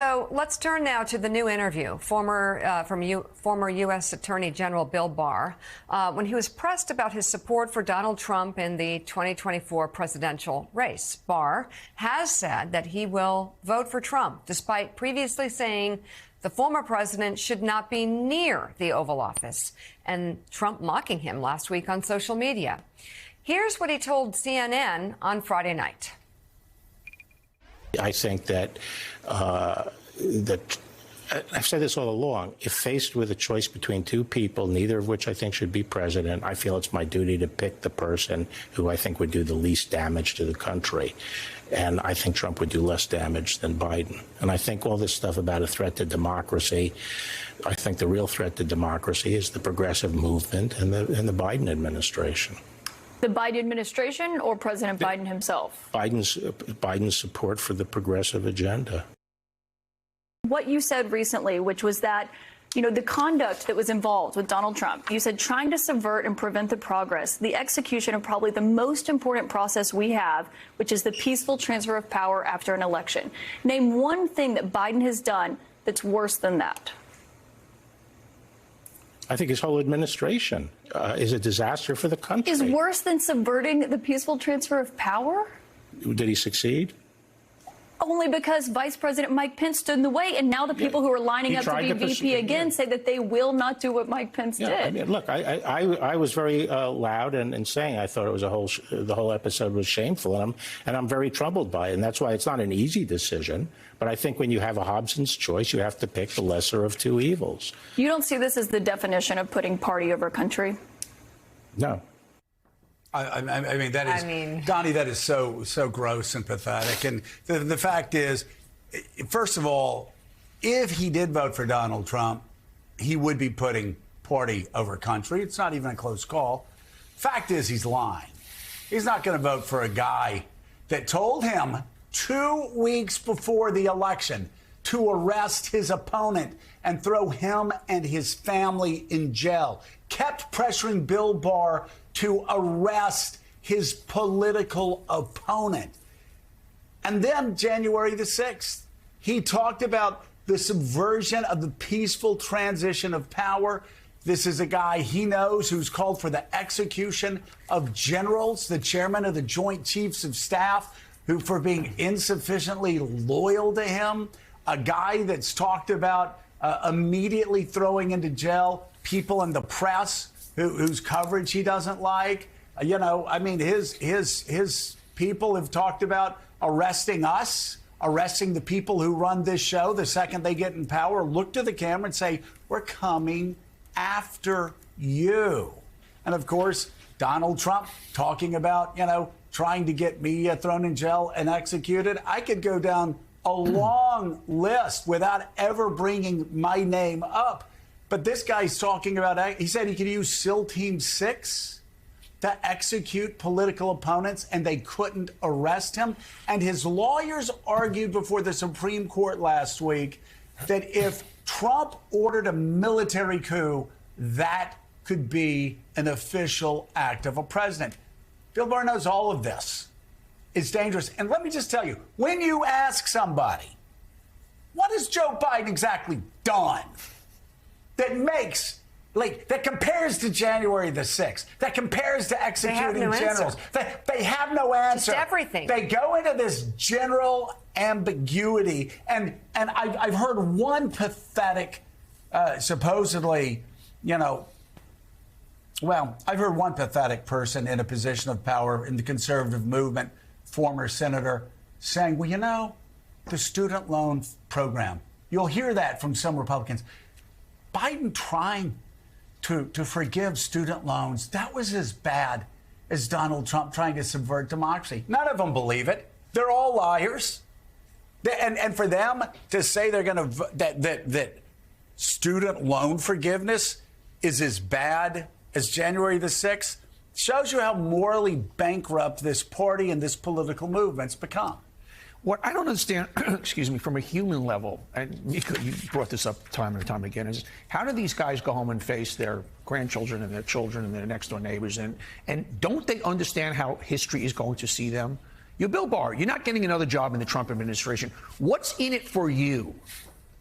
So let's turn now to the new interview former U.S. Attorney General Bill Barr. When he was pressed about his support for Donald Trump in the 2024 presidential race, Barr has said that he will vote for Trump, despite previously saying the former president should not be near the Oval Office, and Trump mocking him last week on social media. Here's what he told CNN on Friday night. I think that I've said this all along. If faced with a choice between two people, neither of which I think should be president, I feel it's my duty to pick the person who I think would do the least damage to the country. And I think Trump would do less damage than Biden. And I think all this stuff about a threat to democracy, I think the real threat to democracy is the progressive movement and the Biden administration. The Biden administration or President Biden himself? Biden's support for the progressive agenda. What you said recently, which was that, the conduct that was involved with Donald Trump, you said trying to subvert and prevent the progress, the execution of probably the most important process we have, which is the peaceful transfer of power after an election. Name one thing that Biden has done that's worse than that. I think his whole administration is a disaster for the country. Is worse than subverting the peaceful transfer of power? Did he succeed? Only because Vice President Mike Pence stood in the way, and now the people who are lining up to be VP again say that they will not do what Mike Pence did. I mean, look, I was very loud in saying I thought it was the whole episode was shameful, and I'm very troubled by it, and that's why it's not an easy decision. But I think when you have a Hobson's choice, you have to pick the lesser of two evils. You don't see this as the definition of putting party over country? No. I mean, Donnie, that is so gross and pathetic. And the fact is, first of all, if he did vote for Donald Trump, he would be putting party over country. It's not even a close call. Fact is, he's lying. He's not going to vote for a guy that told him 2 weeks before the election to arrest his opponent and throw him and his family in jail, kept pressuring Bill Barr to arrest his political opponent. And then January the 6th, he talked about the subversion of the peaceful transition of power. This is a guy he knows who's called for the execution of generals, the chairman of the Joint Chiefs of Staff, who for being insufficiently loyal to him, a guy that's talked about immediately throwing into jail people in the press whose coverage he doesn't like. I mean, his people have talked about arresting us, arresting the people who run this show the second they get in power, look to the camera and say, we're coming after you. And of course, Donald Trump talking about, trying to get me thrown in jail and executed. I could go down a long list without ever bringing my name up. But this guy's talking about, he said he could use SEAL Team 6 to execute political opponents, and they couldn't arrest him. And his lawyers argued before the Supreme Court last week that if Trump ordered a military coup, that could be an official act of a president. Bill Barr knows all of this. It's dangerous. And let me just tell you, when you ask somebody, what has Joe Biden exactly done that compares to January the 6th, that compares to executing generals? They have no answer. Just everything. They go into this general ambiguity. And I've heard one pathetic, supposedly, I've heard one pathetic person in a position of power in the conservative movement, former senator, saying, the student loan program. You'll hear that from some Republicans. Biden trying to forgive student loans, that was as bad as Donald Trump trying to subvert democracy. None of them believe it. They're all liars. And for them to say they're going to that student loan forgiveness is as bad as January the 6th shows you how morally bankrupt this party and this political movement's become. What I don't understand, excuse me, from a human level, and you brought this up time and time again, is how do these guys go home and face their grandchildren and their children and their next door neighbors? And don't they understand how history is going to see them? You, Bill Barr, you're not getting another job in the Trump administration. What's in it for you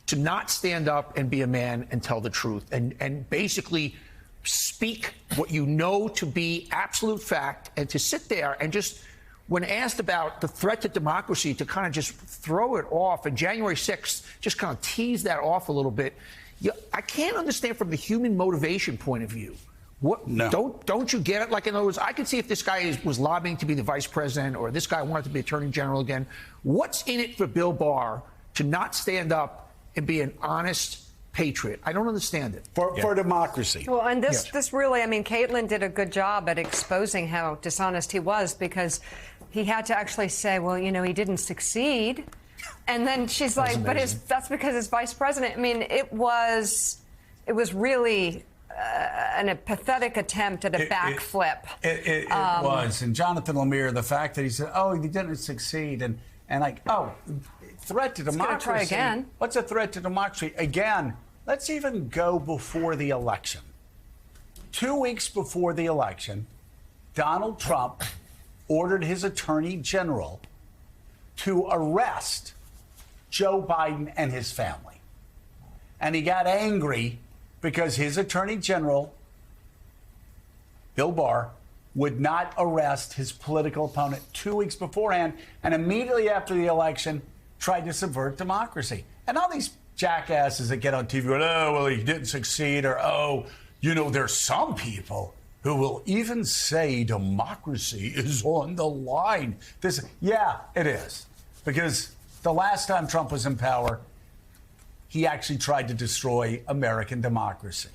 to not stand up and be a man and tell the truth and basically speak what you know to be absolute fact, and to sit there and just, when asked about the threat to democracy, to kind of just throw it off, and January 6th just kind of tease that off a little bit? I can't understand from the human motivation point of view. What, no. Don't you get it? Like, in other words, I could see if this guy was lobbying to be the vice president, or this guy wanted to be attorney general again. What's in it for Bill Barr to not stand up and be an honest patriot? I don't understand it. For democracy. Well, and this really, I mean, Caitlin did a good job at exposing how dishonest he was, because he had to actually say, well, you know, he didn't succeed. And then she's like, but that's because his vice president. I mean, it was really a pathetic attempt at a backflip. It was. And Jonathan Lemire, the fact that he said, oh, he didn't succeed, and like, oh, threat to democracy. Try again. What's a threat to democracy? Again, let's even go before the election. 2 weeks before the election, Donald Trump ordered his attorney general to arrest Joe Biden and his family. And he got angry because his attorney general, Bill Barr, would not arrest his political opponent 2 weeks beforehand, and immediately after the election tried to subvert democracy. And all these jackasses that get on TV go, oh, well, he didn't succeed, or, oh, you know, there's some people who will even say democracy is on the line. Yeah, it is. Because the last time Trump was in power, he actually tried to destroy American democracy.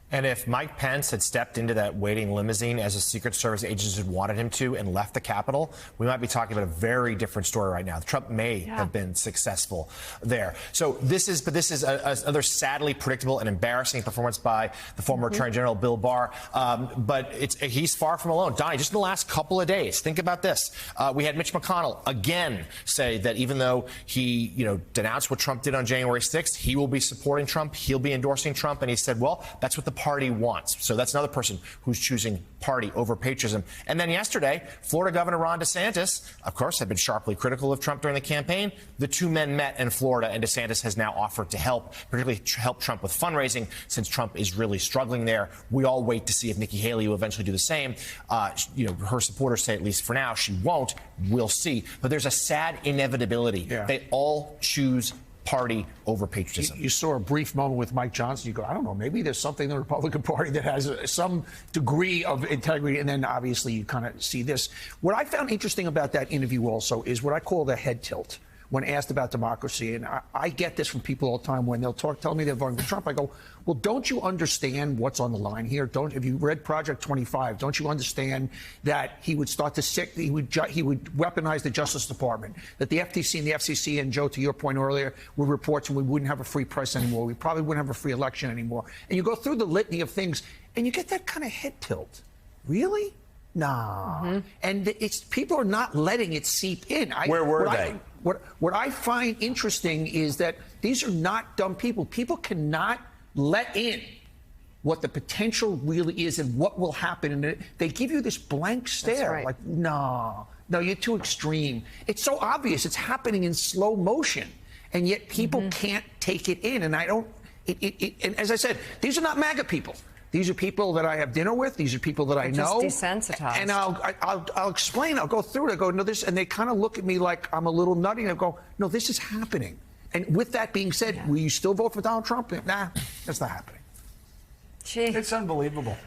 And if Mike Pence had stepped into that waiting limousine as a Secret Service agent had wanted him to and left the Capitol, we might be talking about a very different story right now. Trump may have been successful there. So this is another sadly predictable and embarrassing performance by the former Attorney General Bill Barr. But he's far from alone. Donnie, just in the last couple of days, think about this. We had Mitch McConnell again say that even though he, denounced what Trump did on January 6th, he will be supporting Trump. He'll be endorsing Trump. And he said, well, that's what the party wants. So that's another person who's choosing party over patriotism. And then yesterday, Florida Governor Ron DeSantis, of course, had been sharply critical of Trump during the campaign. The two men met in Florida, and DeSantis has now offered to help, particularly help Trump with fundraising, since Trump is really struggling there. We all wait to see if Nikki Haley will eventually do the same. Her supporters say, at least for now, she won't. We'll see. But there's a sad inevitability. They all choose party over patriotism. You saw a brief moment with Mike Johnson. You go, I don't know, maybe there's something in the Republican Party that has some degree of integrity. And then obviously you kind of see this. What I found interesting about that interview also is what I call the head tilt when asked about democracy. And I get this from people all the time when they'll tell me they're voting for Trump. I go, well, don't you understand what's on the line here? Have you read Project 25? Don't you understand that he would start to he would weaponize the Justice Department, that the FTC and the FCC, and Joe, to your point earlier, would report, and we wouldn't have a free press anymore. We probably wouldn't have a free election anymore. And you go through the litany of things, and you get that kind of head tilt. Really? Nah. And people are not letting it seep in. Where were they? What I find interesting is that these are not dumb people. People cannot let in what the potential really is and what will happen. And they give you this blank stare. Right. Like, no, you're too extreme. It's so obvious. It's happening in slow motion. And yet people can't take it in. And and as I said, these are not MAGA people. These are people that I have dinner with. These are people that I know. Just desensitized. And I'll explain. I'll go through it. I go, no, this, and they kind of look at me like I'm a little nutty. And I go, no, this is happening. And with that being said, will you still vote for Donald Trump? Nah, that's not happening. Gee. It's unbelievable.